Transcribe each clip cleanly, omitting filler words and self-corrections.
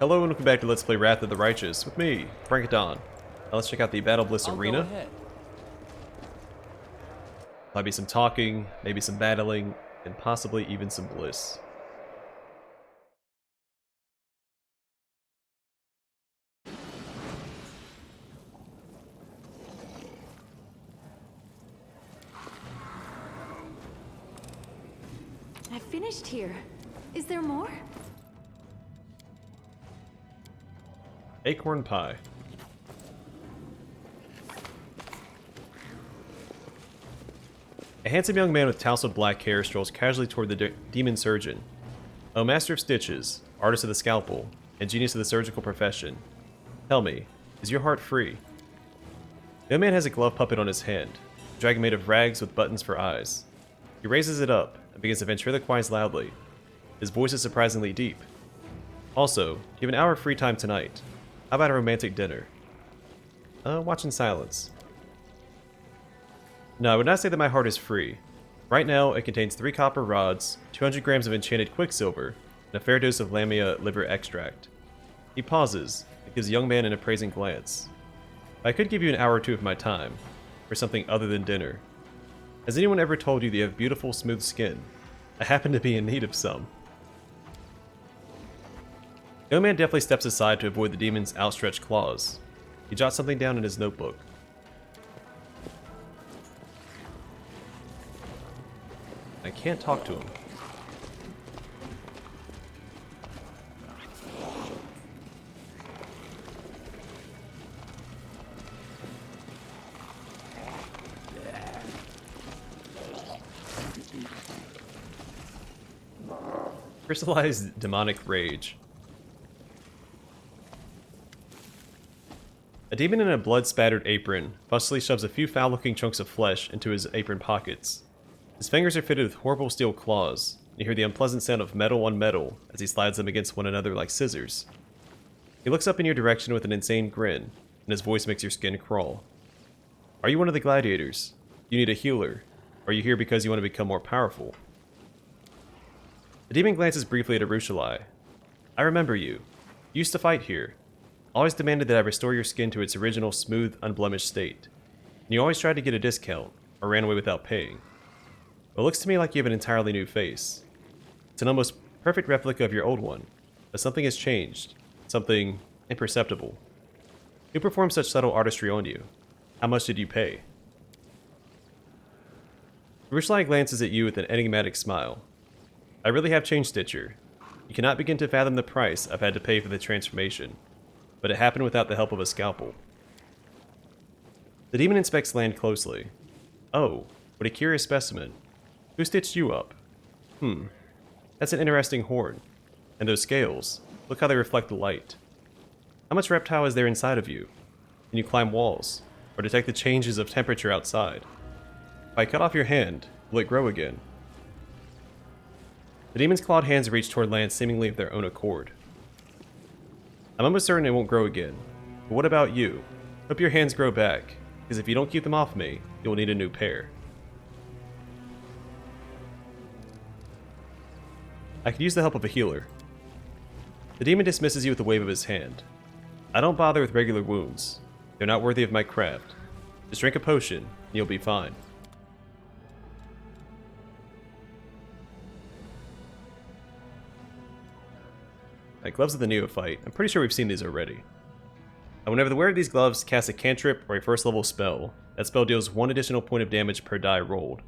Hello and welcome back to Let's Play Wrath of the Righteous with me, Frankaton. Now let's check out the Battlebliss Arena. Might be some talking, maybe some battling, and possibly even some bliss. I finished here. Is there more? Acorn Pie. A handsome young man with tousled black hair strolls casually toward the demon surgeon. O master of stitches, artist of the scalpel, and genius of the surgical profession. Tell me, is your heart free? The young man has a glove puppet on his hand, a dragon made of rags with buttons for eyes. He raises it up and begins to ventriloquize loudly. His voice is surprisingly deep. Also, you have an hour of free time tonight. How about a romantic dinner? Watch in silence. No, I would not say that my heart is free. Right now, it contains 3 copper rods, 200 grams of enchanted quicksilver, and a fair dose of lamia liver extract. He pauses, and gives the young man an appraising glance. I could give you an hour or two of my time, for something other than dinner. Has anyone ever told you that you have beautiful, smooth skin? I happen to be in need of some. The young man definitely steps aside to avoid the demon's outstretched claws. He jots something down in his notebook. I can't talk to him. Crystallized demonic rage. A demon in a blood-spattered apron fussily shoves a few foul-looking chunks of flesh into his apron pockets. His fingers are fitted with horrible steel claws, and you hear the unpleasant sound of metal on metal as he slides them against one another like scissors. He looks up in your direction with an insane grin, and his voice makes your skin crawl. Are you one of the gladiators? You need a healer? Or are you here because you want to become more powerful? The demon glances briefly at Arushali. I remember you. You used to fight here. Always demanded that I restore your skin to its original smooth, unblemished state. And you always tried to get a discount, or ran away without paying. It looks to me like you have an entirely new face. It's an almost perfect replica of your old one, but something has changed. Something imperceptible. Who performed such subtle artistry on you? How much did you pay? Arushali glances at you with an enigmatic smile. I really have changed, Stitcher. You cannot begin to fathom the price I've had to pay for the transformation. But it happened without the help of a scalpel. The demon inspects land closely. Oh, what a curious specimen. Who stitched you up? That's an interesting horn. And those scales, look how they reflect the light. How much reptile is there inside of you? Can you climb walls, or detect the changes of temperature outside? If I cut off your hand, will it grow again? The demon's clawed hands reach toward land seemingly of their own accord. I'm almost certain it won't grow again. But what about you? Hope your hands grow back, because if you don't keep them off me, you'll need a new pair. I could use the help of a healer. The demon dismisses you with a wave of his hand. I don't bother with regular wounds. They're not worthy of my craft. Just drink a potion, and you'll be fine. Like, gloves of the neophyte. I'm pretty sure we've seen these already. And whenever the wearer of these gloves casts a cantrip or a first level spell, that spell deals 1 additional point of damage per die rolled.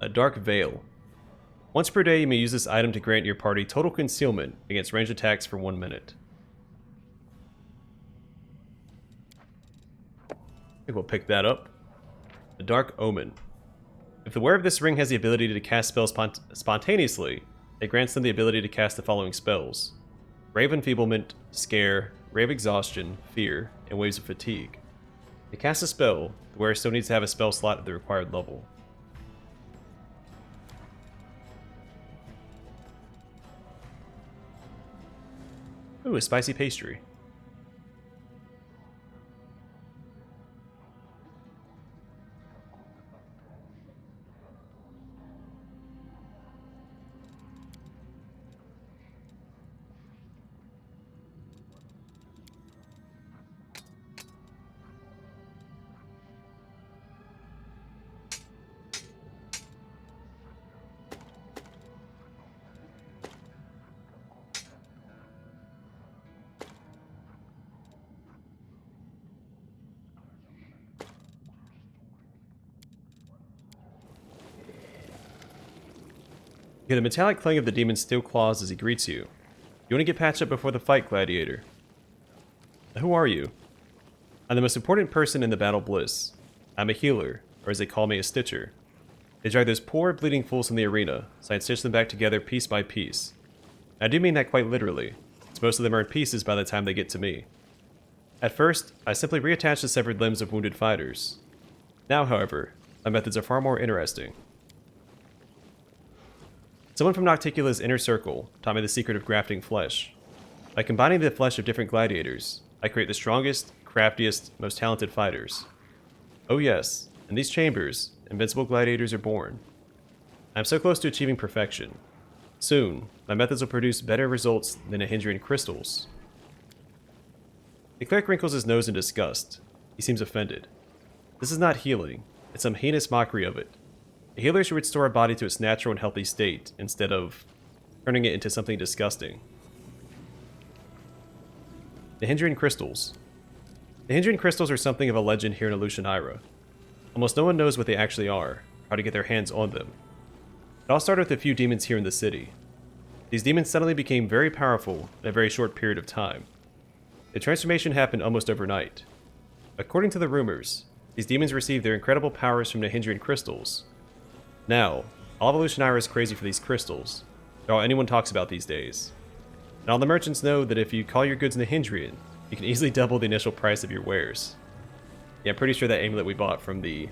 A dark veil. Once per day you may use this item to grant your party total concealment against ranged attacks for 1 minute. I think we'll pick that up. A dark omen. If the wearer of this ring has the ability to cast spells spontaneously, it grants them the ability to cast the following spells: Rave Enfeeblement, Scare, Rave Exhaustion, Fear, and Waves of Fatigue. To cast a spell, the wearer still needs to have a spell slot at the required level. Ooh, a spicy pastry. You hear the metallic clang of the demon's steel claws as he greets you. You want to get patched up before the fight, Gladiator. Who are you? I'm the most important person in the Battlebliss. I'm a healer, or as they call me, a stitcher. They drag those poor, bleeding fools from the arena, so I stitch them back together piece by piece. I do mean that quite literally, as most of them are in pieces by the time they get to me. At first, I simply reattach the severed limbs of wounded fighters. Now, however, my methods are far more interesting. Someone from Nocticula's inner circle taught me the secret of grafting flesh. By combining the flesh of different gladiators, I create the strongest, craftiest, most talented fighters. Oh yes, in these chambers, invincible gladiators are born. I am so close to achieving perfection. Soon, my methods will produce better results than a Hindering Crystals. The cleric wrinkles his nose in disgust. He seems offended. This is not healing, it's some heinous mockery of it. A healer should restore a body to its natural and healthy state, instead of turning it into something disgusting. The Hindering Crystals. The Hindering Crystals are something of a legend here in Alushanira. Almost no one knows what they actually are, or how to get their hands on them. It all started with a few demons here in the city. These demons suddenly became very powerful in a very short period of time. The transformation happened almost overnight. According to the rumors, these demons received their incredible powers from the Hindering Crystals. Now, all of Alushanira is crazy for these crystals. They're all anyone talks about these days. And all the merchants know that if you call your goods Nahindrian, you can easily double the initial price of your wares. Yeah, I'm pretty sure that amulet we bought from the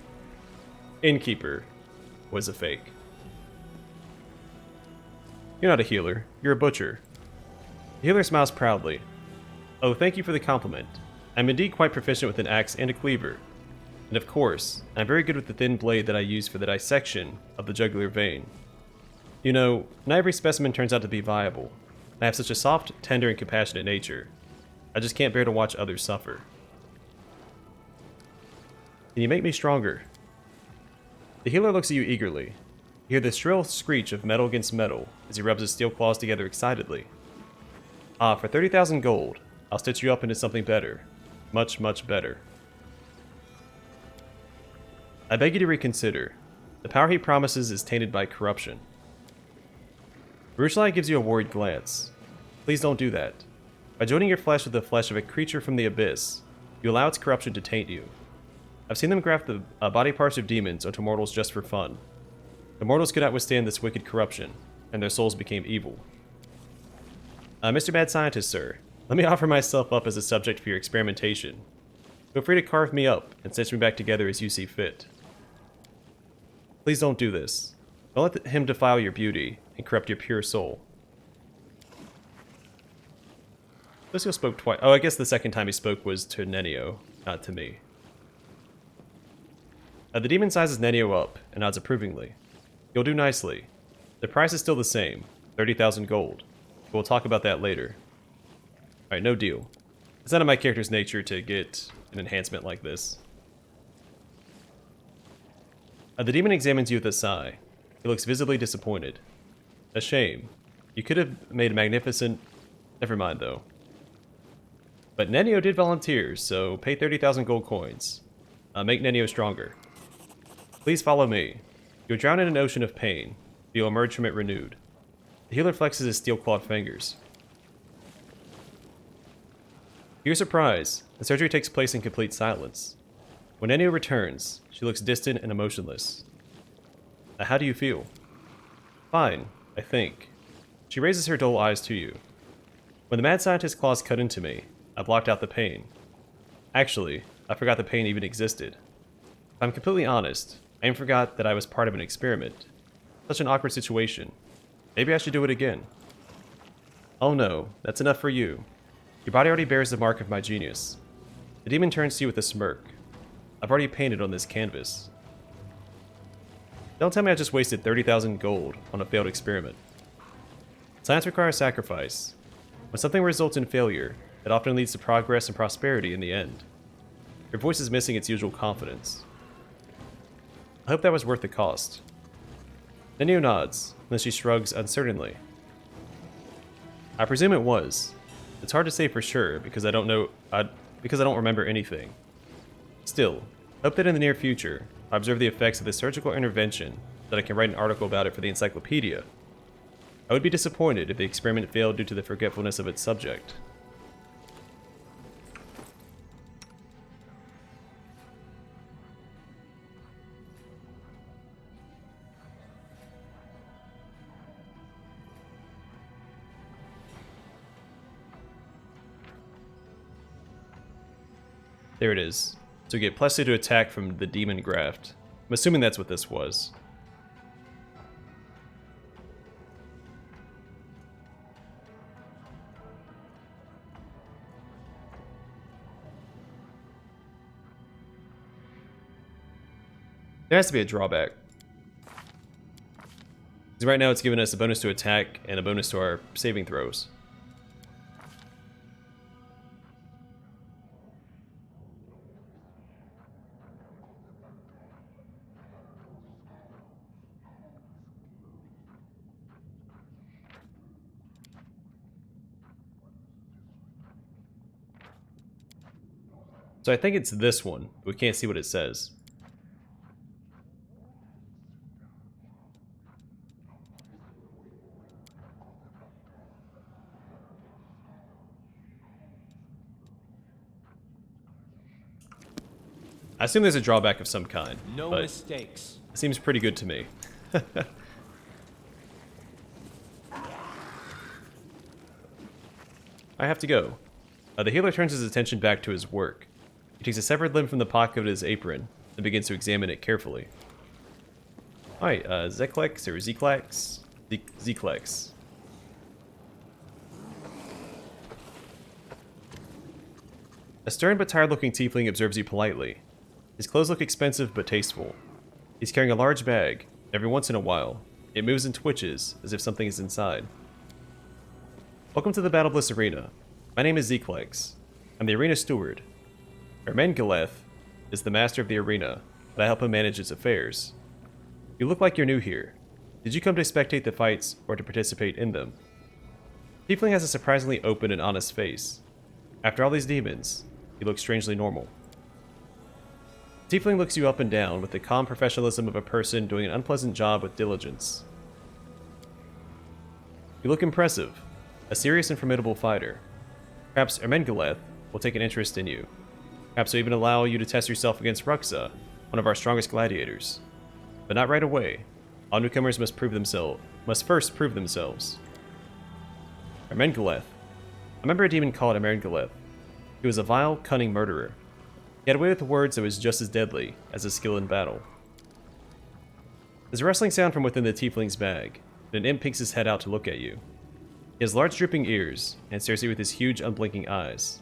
innkeeper was a fake. You're not a healer, you're a butcher. The healer smiles proudly. Oh, thank you for the compliment. I'm indeed quite proficient with an axe and a cleaver. And of course, I'm very good with the thin blade that I use for the dissection of the jugular vein. You know, not every specimen turns out to be viable. I have such a soft, tender, and compassionate nature. I just can't bear to watch others suffer. Can you make me stronger? The healer looks at you eagerly. You hear the shrill screech of metal against metal as he rubs his steel claws together excitedly. Ah, for 30,000 gold, I'll stitch you up into something better. Much, much better. I beg you to reconsider. The power he promises is tainted by corruption. Ruchlai gives you a worried glance. Please don't do that. By joining your flesh with the flesh of a creature from the abyss, you allow its corruption to taint you. I've seen them graft the body parts of demons onto mortals just for fun. The mortals could not withstand this wicked corruption, and their souls became evil. Mr. Mad Scientist, sir, let me offer myself up as a subject for your experimentation. Feel free to carve me up and stitch me back together as you see fit. Please don't do this. Don't let him defile your beauty and corrupt your pure soul. Lucio spoke twice. Oh, I guess the second time he spoke was to Nenio, not to me. The demon sizes Nenio up and nods approvingly. You'll do nicely. The price is still the same, 30,000 gold. We'll talk about that later. Alright, no deal. It's not in my character's nature to get an enhancement like this. The demon examines you with a sigh. He looks visibly disappointed. A shame. You could have made a magnificent... Never mind, though. But Nenio did volunteer, so pay 30,000 gold coins. Make Nenio stronger. Please follow me. You'll drown in an ocean of pain, but you'll emerge from it renewed. The healer flexes his steel-clawed fingers. To your surprise, the surgery takes place in complete silence. When Nenio returns, she looks distant and emotionless. How do you feel? Fine, I think. She raises her dull eyes to you. When the mad scientist's claws cut into me, I blocked out the pain. Actually, I forgot the pain even existed. If I'm completely honest, I even forgot that I was part of an experiment. Such an awkward situation. Maybe I should do it again. Oh no, that's enough for you. Your body already bears the mark of my genius. The demon turns to you with a smirk. I've already painted on this canvas. Don't tell me I just wasted 30,000 gold on a failed experiment. Science requires sacrifice. When something results in failure, it often leads to progress and prosperity in the end. Your voice is missing its usual confidence. I hope that was worth the cost. Nenio nods, then she shrugs uncertainly. I presume it was. It's hard to say for sure because I don't remember anything. Still, I hope that in the near future, I observe the effects of this surgical intervention, that I can write an article about it for the encyclopedia, I would be disappointed if the experiment failed due to the forgetfulness of its subject. There it is. So we get +2 to attack from the demon graft. I'm assuming that's what this was. There has to be a drawback. Because right now it's giving us a bonus to attack and a bonus to our saving throws. So I think it's this one. We can't see what it says. I assume there's a drawback of some kind. No mistakes. It seems pretty good to me. I have to go. The healer turns his attention back to his work. He takes a severed limb from the pocket of his apron and begins to examine it carefully. Alright, Zeklex or Zeklex? Zeklex. A stern but tired-looking tiefling observes you politely. His clothes look expensive but tasteful. He's carrying a large bag. Every once in a while, it moves and twitches as if something is inside. Welcome to the Battlebliss Arena. My name is Zeklex. I'm the arena steward. Ermengaleth is the master of the arena, but I help him manage its affairs. You look like you're new here. Did you come to spectate the fights or to participate in them? Tiefling has a surprisingly open and honest face. After all these demons, he looks strangely normal. Tiefling looks you up and down with the calm professionalism of a person doing an unpleasant job with diligence. You look impressive, a serious and formidable fighter. Perhaps Ermengaleth will take an interest in you. Perhaps he'll even allow you to test yourself against Ruxa, one of our strongest gladiators. But not right away. All newcomers must first prove themselves. Ermengaleth. I remember a demon called Ermengaleth. He was a vile, cunning murderer. He had a way with words that was just as deadly as his skill in battle. There's a rustling sound from within the tiefling's bag, and an imp peeks his head out to look at you. He has large drooping ears, and stares at you with his huge unblinking eyes.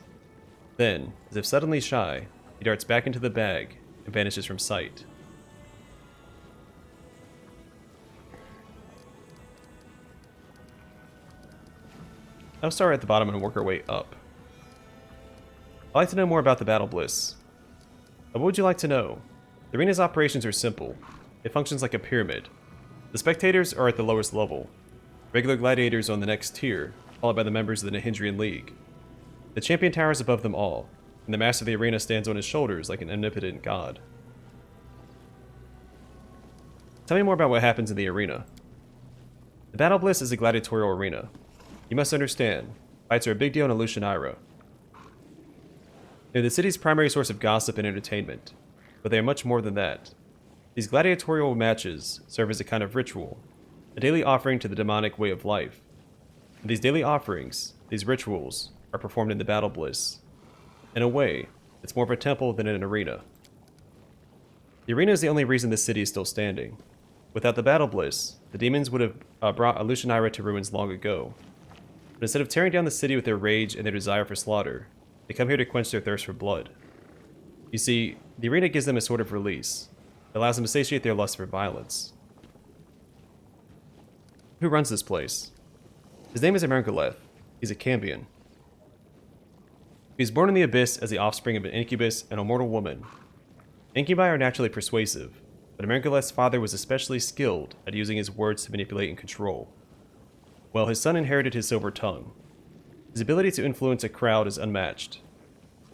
Then, as if suddenly shy, he darts back into the bag and vanishes from sight. I'll start at the bottom and work our way up. I'd like to know more about the Battlebliss. What would you like to know? The arena's operations are simple. It functions like a pyramid. The spectators are at the lowest level. Regular gladiators on the next tier, followed by the members of the Hindering League. The champion towers above them all, and the master of the arena stands on his shoulders like an omnipotent god. Tell me more about what happens in the arena. The Battlebliss is a gladiatorial arena. You must understand, fights are a big deal in Alushanira. They're the city's primary source of gossip and entertainment, but they are much more than that. These gladiatorial matches serve as a kind of ritual, a daily offering to the demonic way of life. And these daily offerings, these rituals, are performed in the Battlebliss. In a way, it's more of a temple than an arena. The arena is the only reason this city is still standing. Without the Battlebliss, the demons would have brought Alushanira to ruins long ago. But instead of tearing down the city with their rage and their desire for slaughter, they come here to quench their thirst for blood. You see, the arena gives them a sort of release. It allows them to satiate their lust for violence. Who runs this place? His name is Ermengaleth. He's a Cambion. He was born in the Abyss as the offspring of an incubus and a mortal woman. Incubi are naturally persuasive, but Ermengaleth's father was especially skilled at using his words to manipulate and control. Well, his son inherited his silver tongue. His ability to influence a crowd is unmatched.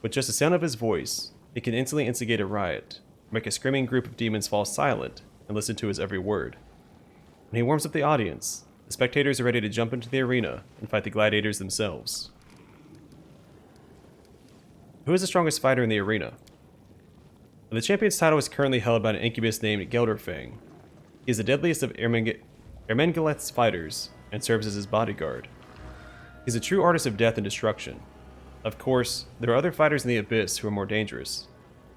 With just the sound of his voice, he can instantly instigate a riot, or make a screaming group of demons fall silent and listen to his every word. When he warms up the audience, The spectators are ready to jump into the arena and fight the gladiators themselves. Who is the strongest fighter in the arena? The champion's title is currently held by an incubus named Geldarfang. He is the deadliest of Ermengaleth's fighters and serves as his bodyguard. He's a true artist of death and destruction. Of course, there are other fighters in the Abyss who are more dangerous,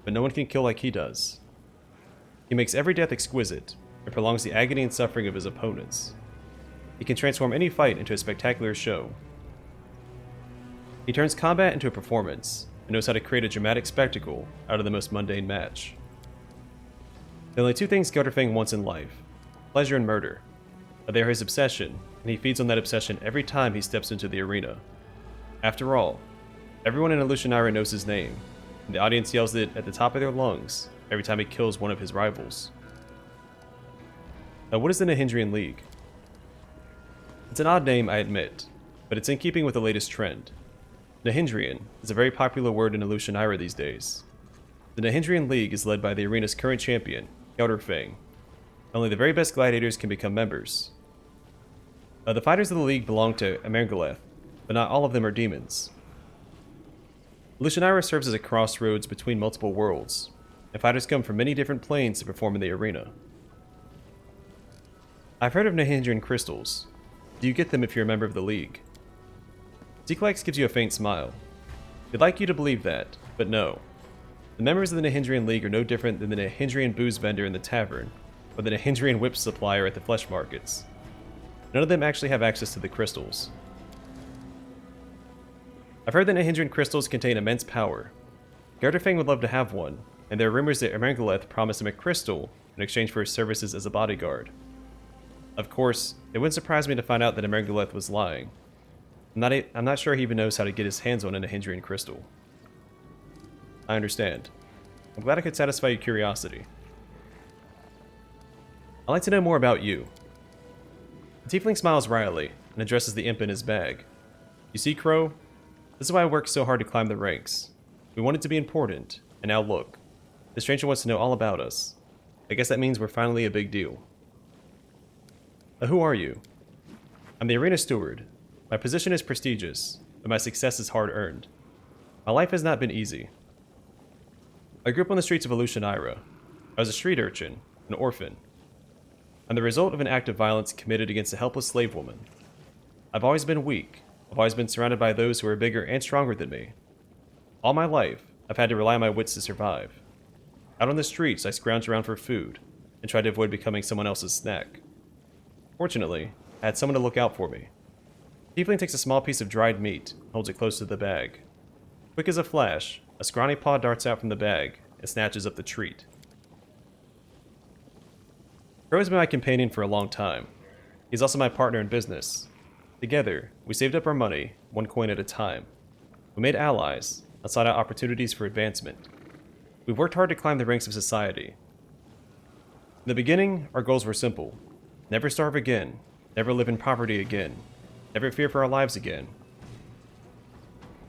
but no one can kill like he does. He makes every death exquisite and prolongs the agony and suffering of his opponents. He can transform any fight into a spectacular show. He turns combat into a performance and knows how to create a dramatic spectacle out of the most mundane match. There are only two things Geldarfang wants in life: pleasure and murder. But they are his obsession, and he feeds on that obsession every time he steps into the arena. After all, everyone in Illusionira knows his name, and the audience yells it at the top of their lungs every time he kills one of his rivals. Now, what is the Hindering League? It's an odd name, I admit, but it's in keeping with the latest trend. Nahindrian is a very popular word in Illusionira these days. The Nahindrian League is led by the arena's current champion, Geldarfang. Only the very best gladiators can become members. The fighters of the league belong to Ermengaleth, but not all of them are demons. Illusionira serves as a crossroads between multiple worlds, and fighters come from many different planes to perform in the arena. I've heard of Hindering Crystals. Do you get them if you're a member of the league? Zeklex gives you a faint smile. They'd like you to believe that, but no. The members of the Nahindrian League are no different than the Nahindrian booze vendor in the tavern, or the Nahindrian whip supplier at the flesh markets. None of them actually have access to the crystals. I've heard that Nahindrian crystals contain immense power. Geldarfang would love to have one, and there are rumors that Ermengaleth promised him a crystal in exchange for his services as a bodyguard. Of course, it wouldn't surprise me to find out that Ermengaleth was lying. I'm not sure he even knows how to get his hands on a Nahindrian crystal. I understand. I'm glad I could satisfy your curiosity. I'd like to know more about you. The tiefling smiles wryly and addresses the imp in his bag. You see, Crow? This is why I worked so hard to climb the ranks. We wanted to be important, and now look. The stranger wants to know all about us. I guess that means we're finally a big deal. Who are you? I'm the arena steward. My position is prestigious, but my success is hard-earned. My life has not been easy. I grew up on the streets of Illusionira. I was a street urchin, an orphan. I'm the result of an act of violence committed against a helpless slave woman. I've always been weak. I've always been surrounded by those who are bigger and stronger than me. All my life, I've had to rely on my wits to survive. Out on the streets, I scrounged around for food and tried to avoid becoming someone else's snack. Fortunately, I had someone to look out for me. Tiefling takes a small piece of dried meat and holds it close to the bag. Quick as a flash, a scrawny paw darts out from the bag and snatches up the treat. Crow has been my companion for a long time. He's also my partner in business. Together, we saved up our money, one coin at a time. We made allies and sought out opportunities for advancement. We've worked hard to climb the ranks of society. In the beginning, our goals were simple. Never starve again, never live in poverty again, never fear for our lives again.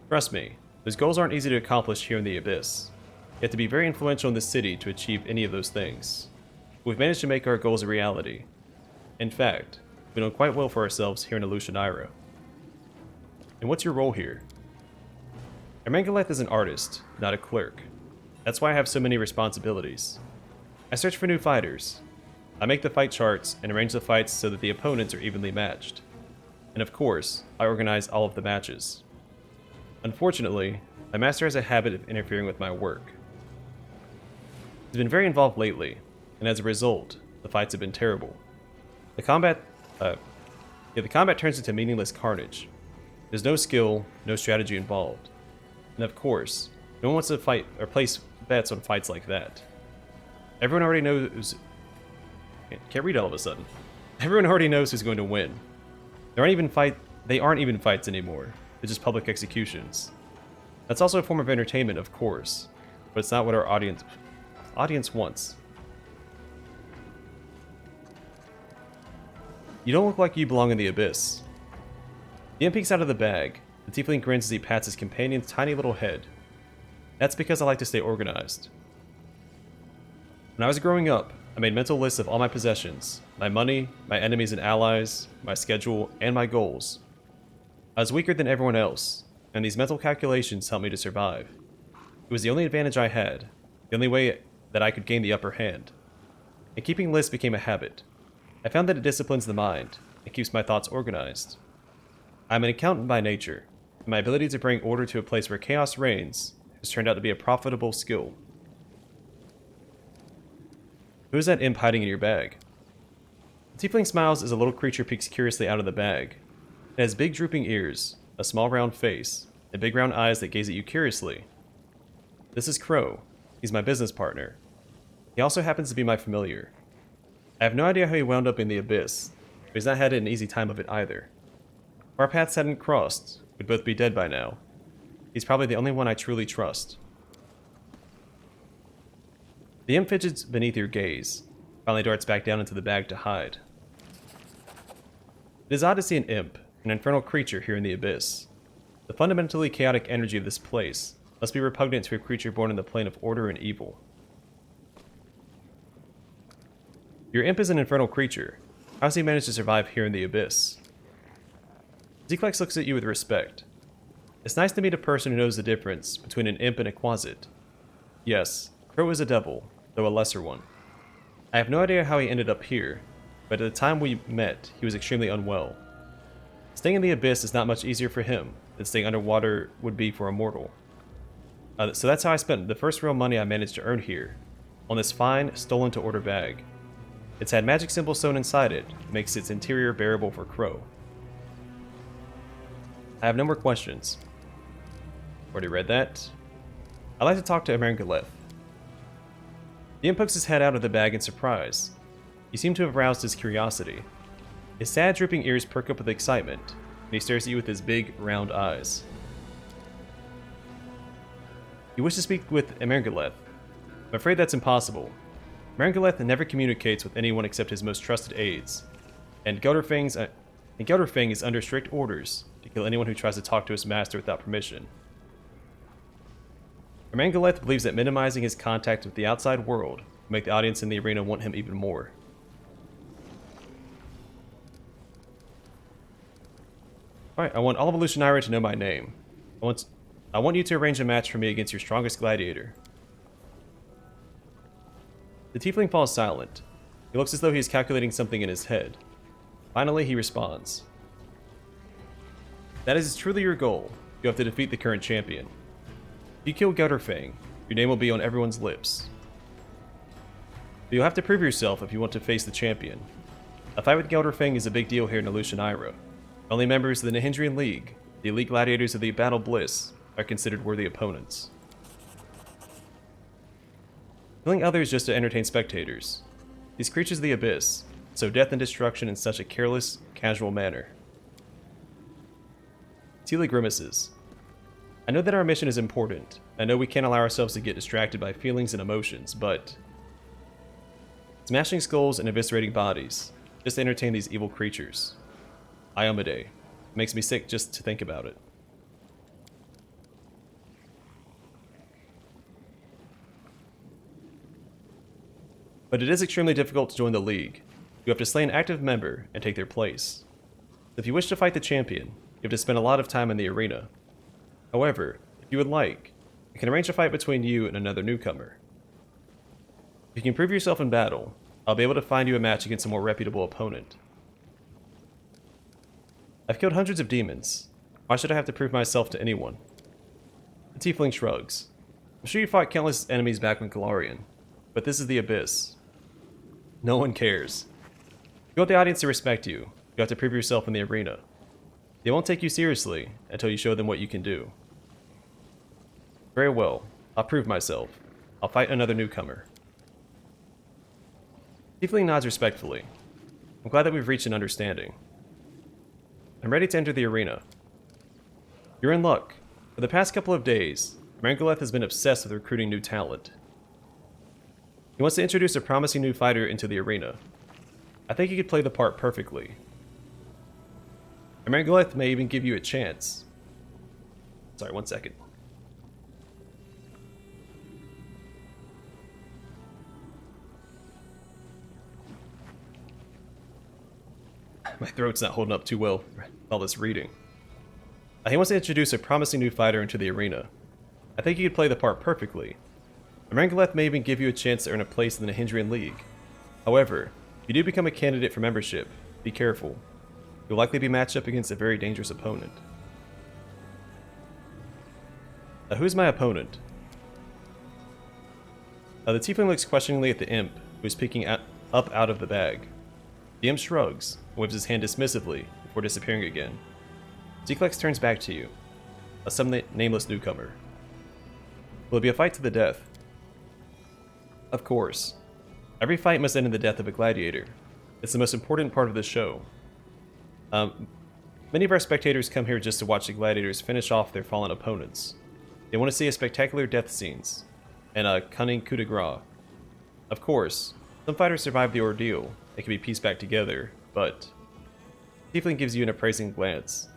Trust me, those goals aren't easy to accomplish here in the Abyss. You have to be very influential in the city to achieve any of those things. We've managed to make our goals a reality. In fact, we've done quite well for ourselves here in Illusionira. And what's your role here? Ermengaleth is an artist, not a clerk. That's why I have so many responsibilities. I search for new fighters. I make the fight charts and arrange the fights so that the opponents are evenly matched. And of course, I organize all of the matches. Unfortunately, my master has a habit of interfering with my work. He's been very involved lately, and as a result, the fights have been terrible. The combat turns into meaningless carnage. There's no skill, no strategy involved. And of course, no one wants to fight or place bets on fights like that. Everyone already knows... Can't read all of a sudden. Everyone already knows who's going to win. They aren't even fights anymore. They're just public executions. That's also a form of entertainment, of course, but it's not what our audience wants. You don't look like you belong in the Abyss. The imp peeks out of the bag. The tiefling grins as he pats his companion's tiny little head. That's because I like to stay organized. When I was growing up, I made mental lists of all my possessions, my money, my enemies and allies, my schedule, and my goals. I was weaker than everyone else, and these mental calculations helped me to survive. It was the only advantage I had, the only way that I could gain the upper hand. And keeping lists became a habit. I found that it disciplines the mind and keeps my thoughts organized. I'm an accountant by nature, and my ability to bring order to a place where chaos reigns has turned out to be a profitable skill. Who is that imp hiding in your bag? The tiefling smiles as a little creature peeks curiously out of the bag. It has big drooping ears, a small round face, and big round eyes that gaze at you curiously. This is Crow. He's my business partner. He also happens to be my familiar. I have no idea how he wound up in the abyss, but he's not had an easy time of it either. If our paths hadn't crossed, we'd both be dead by now. He's probably the only one I truly trust. The imp fidgets beneath your gaze, finally darts back down into the bag to hide. It is odd to see an imp, an infernal creature, here in the abyss. The fundamentally chaotic energy of this place must be repugnant to a creature born in the plane of order and evil. Your imp is an infernal creature. How has he managed to survive here in the abyss? Zeklex looks at you with respect. It's nice to meet a person who knows the difference between an imp and a quasit. Yes, Crow is a devil, though a lesser one. I have no idea how he ended up here, but at the time we met, he was extremely unwell. Staying in the abyss is not much easier for him than staying underwater would be for a mortal. So that's how I spent the first real money I managed to earn here, on this fine, stolen-to-order bag. It's had magic symbols sewn inside it, makes its interior bearable for Crow. I have no more questions. Already read that. I'd like to talk to Embark. The imp pokes his head out of the bag in surprise. You seem to have roused his curiosity. His sad, drooping ears perk up with excitement, and he stares at you with his big, round eyes. You wish to speak with Embark. I'm afraid that's impossible. Embark never communicates with anyone except his most trusted aides, and Gelderfang is under strict orders to kill anyone who tries to talk to his master without permission. Embark believes that minimizing his contact with the outside world will make the audience in the arena want him even more. Alright, I want all of Elutionira to know my name. I want you to arrange a match for me against your strongest gladiator. The tiefling falls silent. He looks as though he is calculating something in his head. Finally, he responds. That is truly your goal. You have to defeat the current champion. If you kill Gelderfang, your name will be on everyone's lips. But you'll have to prove yourself if you want to face the champion. A fight with Gelderfang is a big deal here in Elutionira. Only members of the Nihindrian League, the elite gladiators of the Battlebliss, are considered worthy opponents. Killing others just to entertain spectators. These creatures of the abyss sow death and destruction in such a careless, casual manner. Teela grimaces. I know that our mission is important. I know we can't allow ourselves to get distracted by feelings and emotions, but smashing skulls and eviscerating bodies just to entertain these evil creatures. Iomade. It makes me sick just to think about it. But it is extremely difficult to join the League. You have to slay an active member and take their place. If you wish to fight the champion, you have to spend a lot of time in the arena. However, if you would like, I can arrange a fight between you and another newcomer. If you can prove yourself in battle, I'll be able to find you a match against a more reputable opponent. I've killed hundreds of demons. Why should I have to prove myself to anyone? The tiefling shrugs. I'm sure you fought countless enemies back in Gelarian, but this is the abyss. No one cares. If you want the audience to respect you, you have to prove yourself in the arena. They won't take you seriously until you show them what you can do. Very well, I'll prove myself. I'll fight another newcomer. Tiefling nods respectfully. I'm glad that we've reached an understanding. I'm ready to enter the arena. You're in luck. For the past couple of days, Embark has been obsessed with recruiting new talent. He wants to introduce a promising new fighter into the arena. I think he could play the part perfectly. Embark may even give you a chance. Sorry, 1 second. My throat's not holding up too well with all this reading. He wants to introduce a promising new fighter into the arena. I think he could play the part perfectly. Arangaleth may even give you a chance to earn a place in the Hindering League. However, if you do become a candidate for membership, be careful. You'll likely be matched up against a very dangerous opponent. Who's my opponent? The tiefling looks questioningly at the imp, who is peeking up out of the bag. The imp shrugs, and waves his hand dismissively before disappearing again. Zeklex turns back to you, some nameless newcomer. Will it be a fight to the death? Of course. Every fight must end in the death of a gladiator. It's the most important part of the show. Many of our spectators come here just to watch the gladiators finish off their fallen opponents. They want to see a spectacular death scenes, and a cunning coup de grace. Of course, some fighters survive the ordeal, they can be pieced back together, but Tiefling gives you an appraising glance.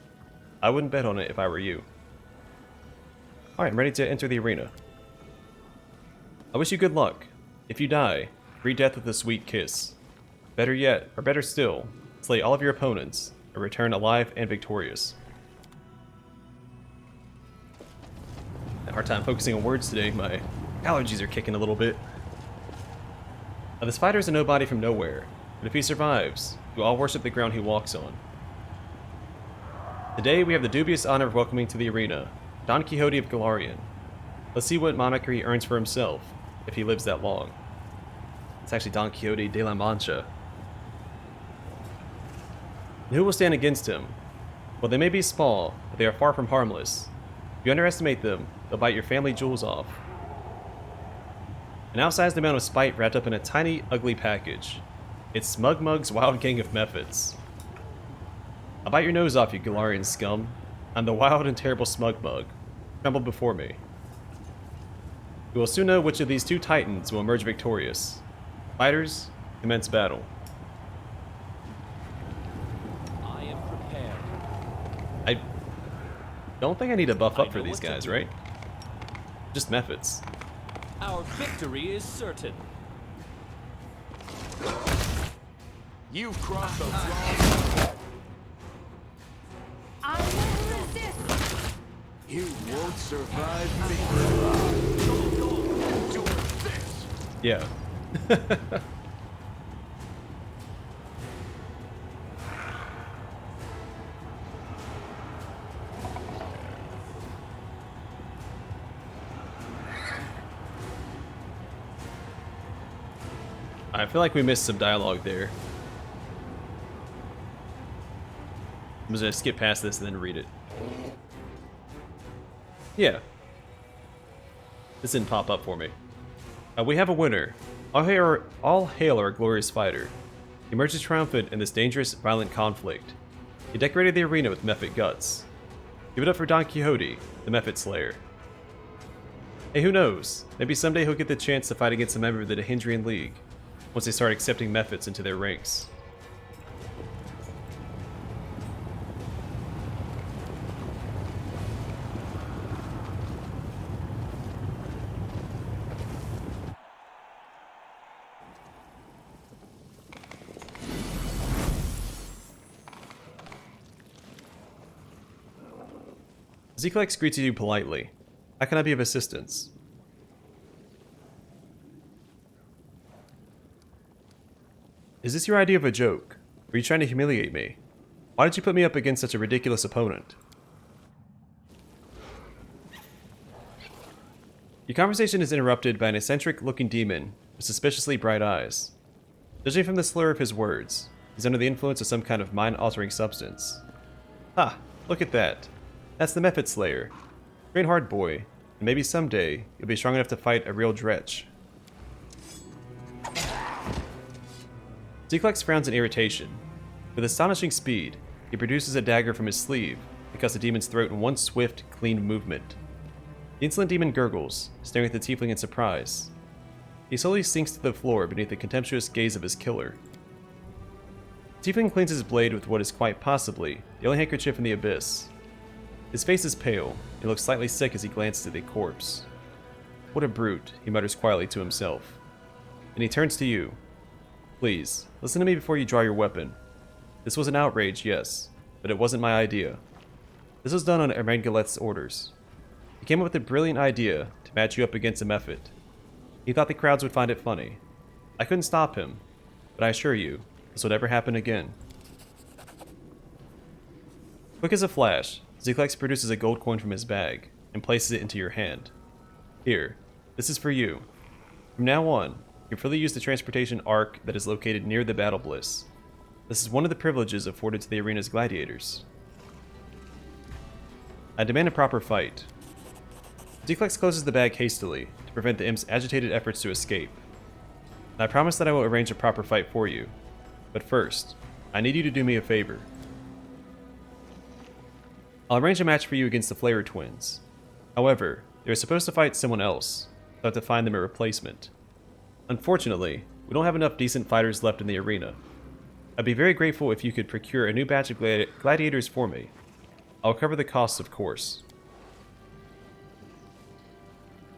I wouldn't bet on it if I were you. Alright, I'm ready to enter the arena. I wish you good luck. If you die, greet death with a sweet kiss. Better yet, or better still, slay all of your opponents, and return alive and victorious. I had a hard time focusing on words today, my allergies are kicking a little bit. This fighter is a nobody from nowhere, but if he survives, we all worship the ground he walks on. Today we have the dubious honor of welcoming to the arena, Don Quixote of Gelarian. Let's see what moniker he earns for himself, if he lives that long. It's actually Don Quixote de la Mancha. And who will stand against him? Well, they may be small, but they are far from harmless. If you underestimate them, they'll bite your family jewels off. An outsized amount of spite wrapped up in a tiny, ugly package. It's Smugmug's wild gang of methods. I'll bite your nose off, you Gelarian scum. I'm the wild and terrible Smugmug. Tremble before me. We will soon know which of these two titans will emerge victorious. Fighters, commence battle. I am prepared. I don't think I need to buff up for these guys, right? Just methods. Our victory is certain. You've crossed the wrong. I will resist. You won't survive me. Endure this. Yeah. I feel like we missed some dialogue there. I'm just gonna skip past this and then read it. Yeah. This didn't pop up for me. We have a winner. All hail our glorious fighter. He emerges triumphant in this dangerous, violent conflict. He decorated the arena with Mephit guts. Give it up for Don Quixote, the Mephit Slayer. Hey, who knows? Maybe someday he'll get the chance to fight against a member of the Hindering League, once they start accepting Mephits into their ranks. Zeklex greets you politely. How can I be of assistance? Is this your idea of a joke? Were you trying to humiliate me? Why did you put me up against such a ridiculous opponent? Your conversation is interrupted by an eccentric-looking demon with suspiciously bright eyes. Judging from the slur of his words, he's under the influence of some kind of mind-altering substance. Ha! Look at that. That's the Mephit Slayer. Train hard, boy, and maybe someday you'll be strong enough to fight a real dretch. Zeklex frowns in irritation. With astonishing speed, he produces a dagger from his sleeve and cuts the demon's throat in one swift, clean movement. The insolent demon gurgles, staring at the tiefling in surprise. He slowly sinks to the floor beneath the contemptuous gaze of his killer. The tiefling cleans his blade with what is quite possibly the only handkerchief in the abyss. His face is pale, and he looks slightly sick as he glances at the corpse. What a brute, he mutters quietly to himself. And he turns to you. Please, listen to me before you draw your weapon. This was an outrage, yes, but it wasn't my idea. This was done on Ermengaleth's orders. He came up with a brilliant idea to match you up against a Mephit. He thought the crowds would find it funny. I couldn't stop him, but I assure you, this would never happen again. Quick as a flash, Zeklex produces a gold coin from his bag and places it into your hand. Here, this is for you. From now on, you can freely use the transportation arc that is located near the Battlebliss. This is one of the privileges afforded to the arena's gladiators. I demand a proper fight. Zeklex closes the bag hastily to prevent the imp's agitated efforts to escape. And I promise that I will arrange a proper fight for you. But first, I need you to do me a favor. I'll arrange a match for you against the Flayer twins. However, they are supposed to fight someone else, so I have to find them a replacement. Unfortunately, we don't have enough decent fighters left in the arena. I'd be very grateful if you could procure a new batch of gladiators for me. I'll cover the costs, of course.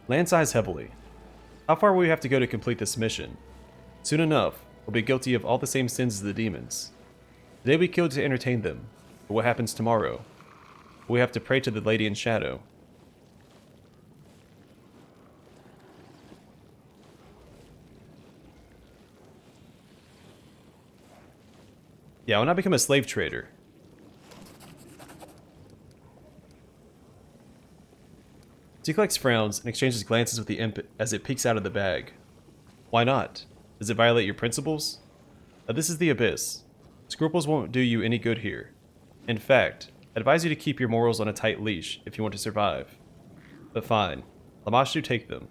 Land size heavily. How far will we have to go to complete this mission? Soon enough, we'll be guilty of all the same sins as the demons. Today we killed to entertain them, but what happens tomorrow? We have to pray to the Lady in Shadow. Yeah, I will not become a slave trader. Zeklex frowns and exchanges glances with the imp as it peeks out of the bag. Why not? Does it violate your principles? This is the Abyss. Scruples won't do you any good here. In fact, I advise you to keep your morals on a tight leash if you want to survive. But fine, Lamashu, take them.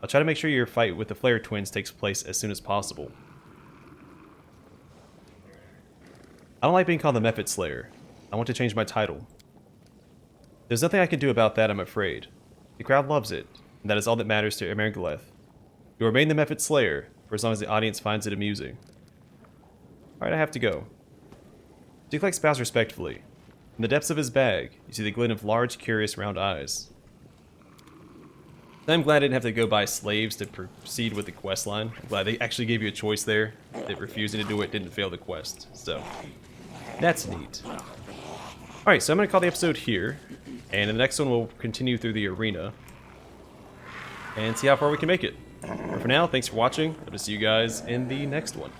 I'll try to make sure your fight with the Flayer twins takes place as soon as possible. I don't like being called the Mephit Slayer. I want to change my title. There's nothing I can do about that, I'm afraid. The crowd loves it, and that is all that matters to Ermengaleth. You'll remain the Mephit Slayer for as long as the audience finds it amusing. Alright, I have to go. Zeklex bows respectfully. In the depths of his bag, you see the glint of large, curious, round eyes. I'm glad I didn't have to go buy slaves to proceed with the quest line. I'm glad they actually gave you a choice there. That refusing to do it didn't fail the quest. So, that's neat. Alright, so I'm going to call the episode here. And in the next one, we'll continue through the arena. And see how far we can make it. But for now, thanks for watching. I'll see you guys in the next one.